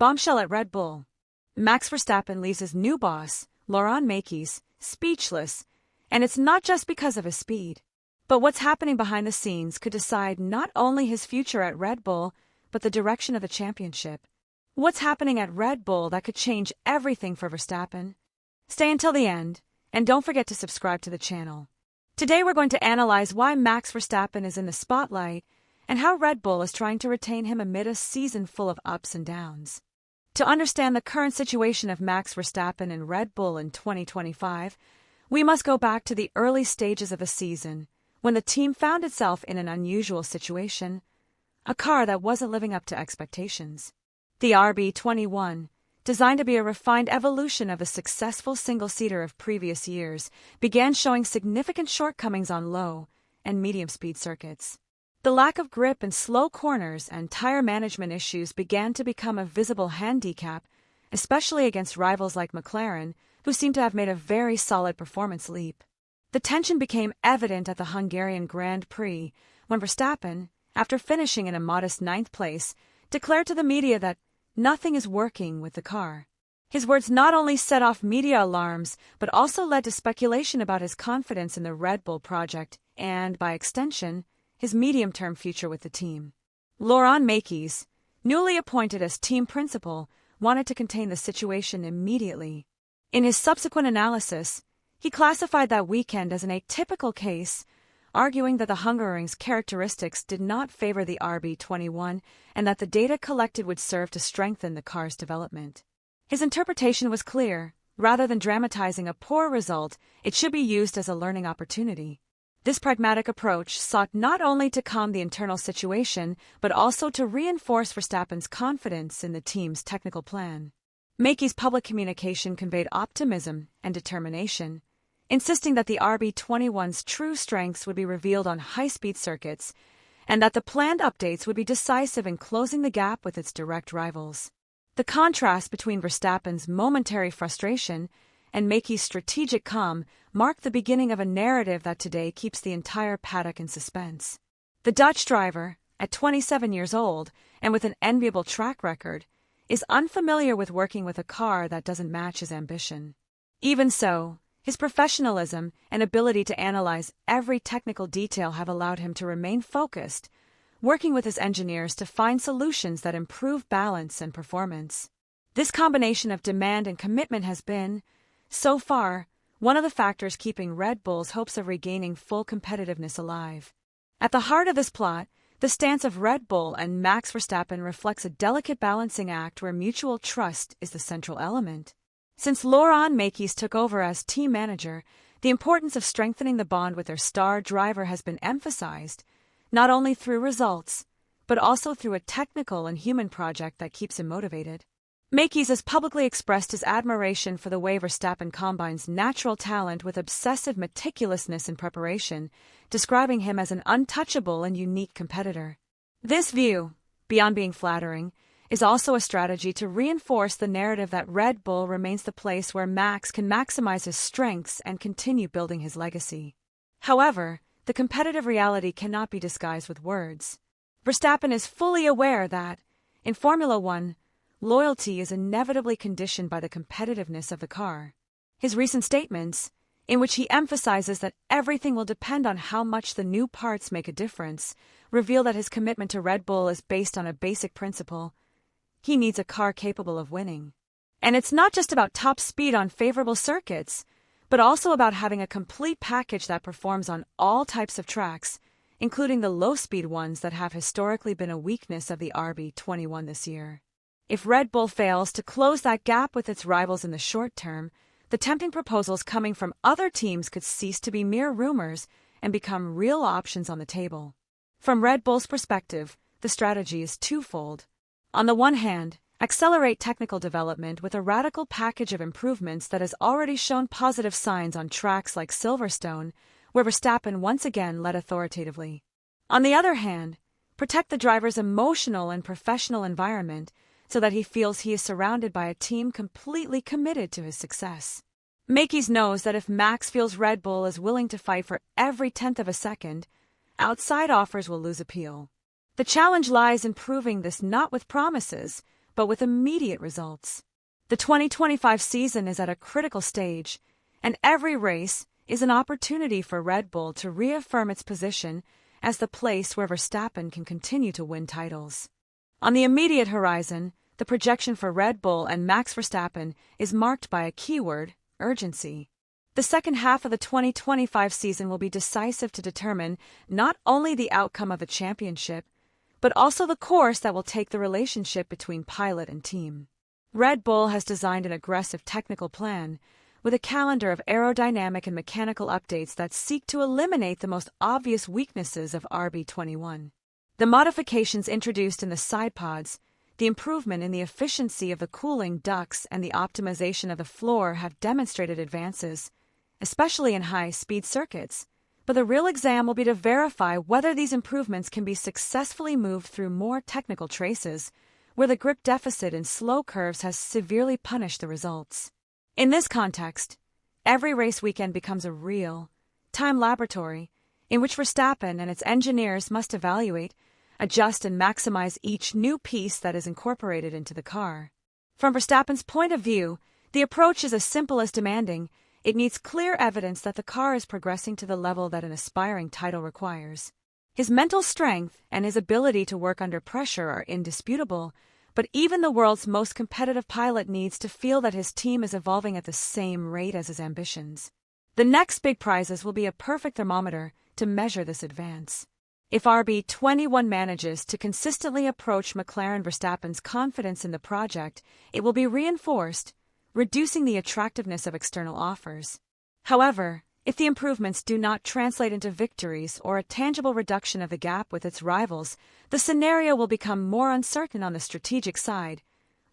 Bombshell at Red Bull. Max Verstappen leaves his new boss, Laurent Mekies, speechless, and it's not just because of his speed. But what's happening behind the scenes could decide not only his future at Red Bull, but the direction of the championship. What's happening at Red Bull that could change everything for Verstappen? Stay until the end, and don't forget to subscribe to the channel. Today we're going to analyze why Max Verstappen is in the spotlight and how Red Bull is trying to retain him amid a season full of ups and downs. To understand the current situation of Max Verstappen and Red Bull in 2025, we must go back to the early stages of the season, when the team found itself in an unusual situation, a car that wasn't living up to expectations. The RB21, designed to be a refined evolution of the successful single-seater of previous years, began showing significant shortcomings on low and medium-speed circuits. The lack of grip in slow corners and tire management issues began to become a visible handicap, especially against rivals like McLaren, who seemed to have made a very solid performance leap. The tension became evident at the Hungarian Grand Prix, when Verstappen, after finishing in a modest 9th place, declared to the media that nothing is working with the car. His words not only set off media alarms, but also led to speculation about his confidence in the Red Bull project and, by extension, his medium-term future with the team. Laurent Mekies, newly appointed as team principal, wanted to contain the situation immediately. In his subsequent analysis, he classified that weekend as an atypical case, arguing that the Hungaroring's characteristics did not favor the RB21 and that the data collected would serve to strengthen the car's development. His interpretation was clear. Rather than dramatizing a poor result, it should be used as a learning opportunity. This pragmatic approach sought not only to calm the internal situation, but also to reinforce Verstappen's confidence in the team's technical plan. Mekies' public communication conveyed optimism and determination, insisting that the RB21's true strengths would be revealed on high-speed circuits, and that the planned updates would be decisive in closing the gap with its direct rivals. The contrast between Verstappen's momentary frustration and Mekies' strategic calm marked the beginning of a narrative that today keeps the entire paddock in suspense. The Dutch driver, at 27 years old and with an enviable track record, is unfamiliar with working with a car that doesn't match his ambition. Even so, his professionalism and ability to analyze every technical detail have allowed him to remain focused, working with his engineers to find solutions that improve balance and performance. This combination of demand and commitment has been, so far, one of the factors keeping Red Bull's hopes of regaining full competitiveness alive. At the heart of this plot, the stance of Red Bull and Max Verstappen reflects a delicate balancing act where mutual trust is the central element. Since Laurent Mekies took over as team manager, the importance of strengthening the bond with their star driver has been emphasized, not only through results, but also through a technical and human project that keeps him motivated. Mekies has publicly expressed his admiration for the way Verstappen combines natural talent with obsessive meticulousness in preparation, describing him as an untouchable and unique competitor. This view, beyond being flattering, is also a strategy to reinforce the narrative that Red Bull remains the place where Max can maximize his strengths and continue building his legacy. However, the competitive reality cannot be disguised with words. Verstappen is fully aware that, in Formula One, loyalty is inevitably conditioned by the competitiveness of the car. His recent statements, in which he emphasizes that everything will depend on how much the new parts make a difference, reveal that his commitment to Red Bull is based on a basic principle: he needs a car capable of winning. And it's not just about top speed on favorable circuits, but also about having a complete package that performs on all types of tracks, including the low-speed ones that have historically been a weakness of the RB21 this year. If Red Bull fails to close that gap with its rivals in the short term, the tempting proposals coming from other teams could cease to be mere rumors and become real options on the table. From Red Bull's perspective, the strategy is twofold. On the one hand, accelerate technical development with a radical package of improvements that has already shown positive signs on tracks like Silverstone, where Verstappen once again led authoritatively. On the other hand, protect the driver's emotional and professional environment so that he feels he is surrounded by a team completely committed to his success. Mekies knows that if Max feels Red Bull is willing to fight for every tenth of a second, outside offers will lose appeal. The challenge lies in proving this not with promises, but with immediate results. The 2025 season is at a critical stage, and every race is an opportunity for Red Bull to reaffirm its position as the place where Verstappen can continue to win titles. On the immediate horizon, the projection for Red Bull and Max Verstappen is marked by a keyword: urgency. The second half of the 2025 season will be decisive to determine not only the outcome of the championship, but also the course that will take the relationship between pilot and team. Red Bull has designed an aggressive technical plan, with a calendar of aerodynamic and mechanical updates that seek to eliminate the most obvious weaknesses of RB21. The modifications introduced in the side pods, the improvement in the efficiency of the cooling ducts, and the optimization of the floor have demonstrated advances, especially in high-speed circuits. But the real exam will be to verify whether these improvements can be successfully moved through more technical traces, where the grip deficit in slow curves has severely punished the results. In this context, every race weekend becomes a real-time laboratory in which Verstappen and its engineers must evaluate, adjust, and maximize each new piece that is incorporated into the car. From Verstappen's point of view, the approach is as simple as demanding. It needs clear evidence that the car is progressing to the level that an aspiring title requires. His mental strength and his ability to work under pressure are indisputable, but even the world's most competitive pilot needs to feel that his team is evolving at the same rate as his ambitions. The next big prizes will be a perfect thermometer to measure this advance. If RB21 manages to consistently approach McLaren Verstappen's confidence in the project, it will be reinforced, reducing the attractiveness of external offers. However, if the improvements do not translate into victories or a tangible reduction of the gap with its rivals, the scenario will become more uncertain on the strategic side.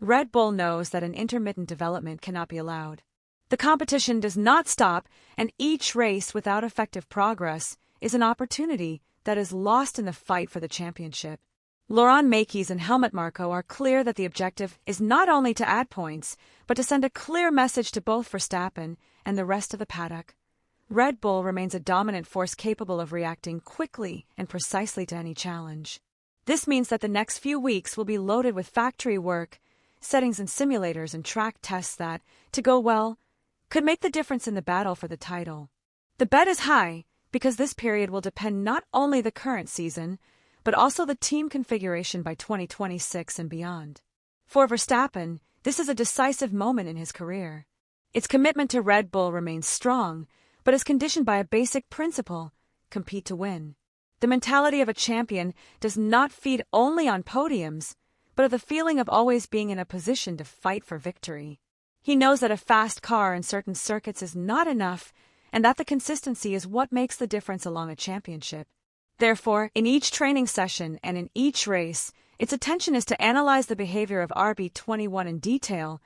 Red Bull knows that an intermittent development cannot be allowed. The competition does not stop, and each race without effective progress is an opportunity that is lost in the fight for the championship. Laurent Mekies and Helmut Marko are clear that the objective is not only to add points, but to send a clear message to both Verstappen and the rest of the paddock. Red Bull remains a dominant force capable of reacting quickly and precisely to any challenge. This means that the next few weeks will be loaded with factory work, settings in simulators, and track tests that, to go well, could make the difference in the battle for the title. The bet is high because this period will depend not only the current season, but also the team configuration by 2026 and beyond. For Verstappen, this is a decisive moment in his career. Its commitment to Red Bull remains strong, but is conditioned by a basic principle: compete to win. The mentality of a champion does not feed only on podiums, but of the feeling of always being in a position to fight for victory. He knows that a fast car in certain circuits is not enough, and that the consistency is what makes the difference along a championship. Therefore, in each training session and in each race, its attention is to analyze the behavior of RB21 in detail,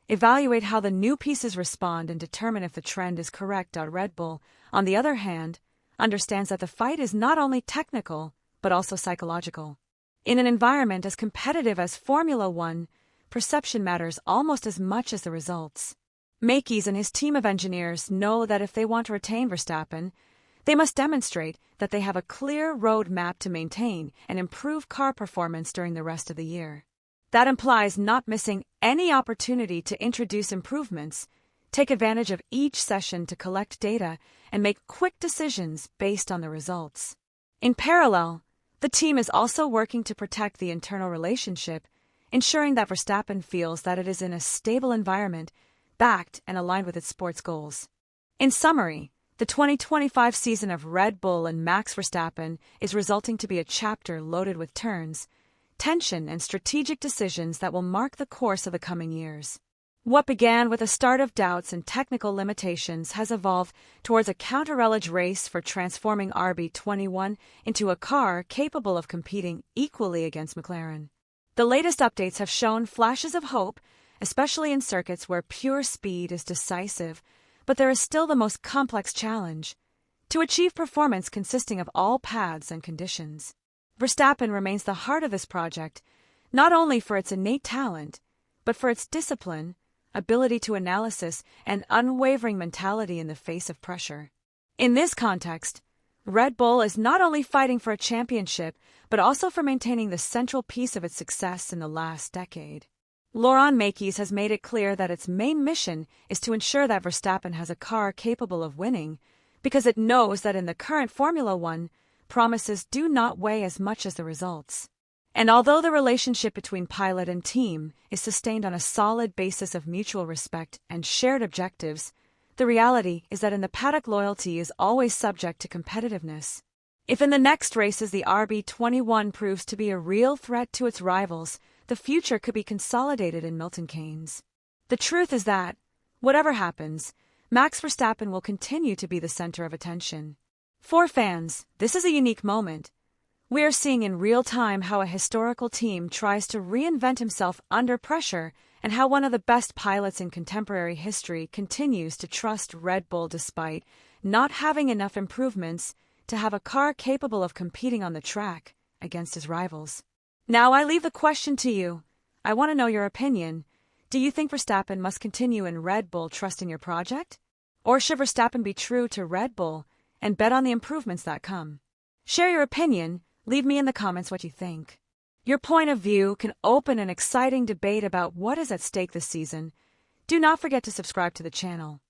evaluate how the new pieces respond, and determine if the trend is correct. Red Bull, on the other hand, understands that the fight is not only technical, but also psychological. In an environment as competitive as Formula One, perception matters almost as much as the results. Mekies and his team of engineers know that if they want to retain Verstappen, they must demonstrate that they have a clear road map to maintain and improve car performance during the rest of the year. That implies not missing any opportunity to introduce improvements, take advantage of each session to collect data, and make quick decisions based on the results. In parallel, the team is also working to protect the internal relationship, ensuring that Verstappen feels that it is in a stable environment, backed and aligned with its sports goals. In summary, the 2025 season of Red Bull and Max Verstappen is resulting to be a chapter loaded with turns, tension, and strategic decisions that will mark the course of the coming years. What began with a start of doubts and technical limitations has evolved towards a counter-relage race for transforming RB21 into a car capable of competing equally against McLaren. The latest updates have shown flashes of hope, especially in circuits where pure speed is decisive, but there is still the most complex challenge: to achieve performance consisting of all paths and conditions. Verstappen remains the heart of this project, not only for its innate talent, but for its discipline, ability to analysis, and unwavering mentality in the face of pressure. In this context, Red Bull is not only fighting for a championship, but also for maintaining the central piece of its success in the last decade. Laurent Mekies has made it clear that its main mission is to ensure that Verstappen has a car capable of winning, because it knows that in the current Formula One, promises do not weigh as much as the results. And although the relationship between pilot and team is sustained on a solid basis of mutual respect and shared objectives, the reality is that in the paddock loyalty is always subject to competitiveness. If in the next races the RB21 proves to be a real threat to its rivals, the future could be consolidated in Milton Keynes. The truth is that, whatever happens, Max Verstappen will continue to be the center of attention. For fans, this is a unique moment. We are seeing in real time how a historical team tries to reinvent himself under pressure and how one of the best pilots in contemporary history continues to trust Red Bull despite not having enough improvements to have a car capable of competing on the track against his rivals. Now I leave the question to you. I want to know your opinion. Do you think Verstappen must continue in Red Bull trusting your project? Or should Verstappen be true to Red Bull and bet on the improvements that come? Share your opinion. Leave me in the comments what you think. Your point of view can open an exciting debate about what is at stake this season. Do not forget to subscribe to the channel.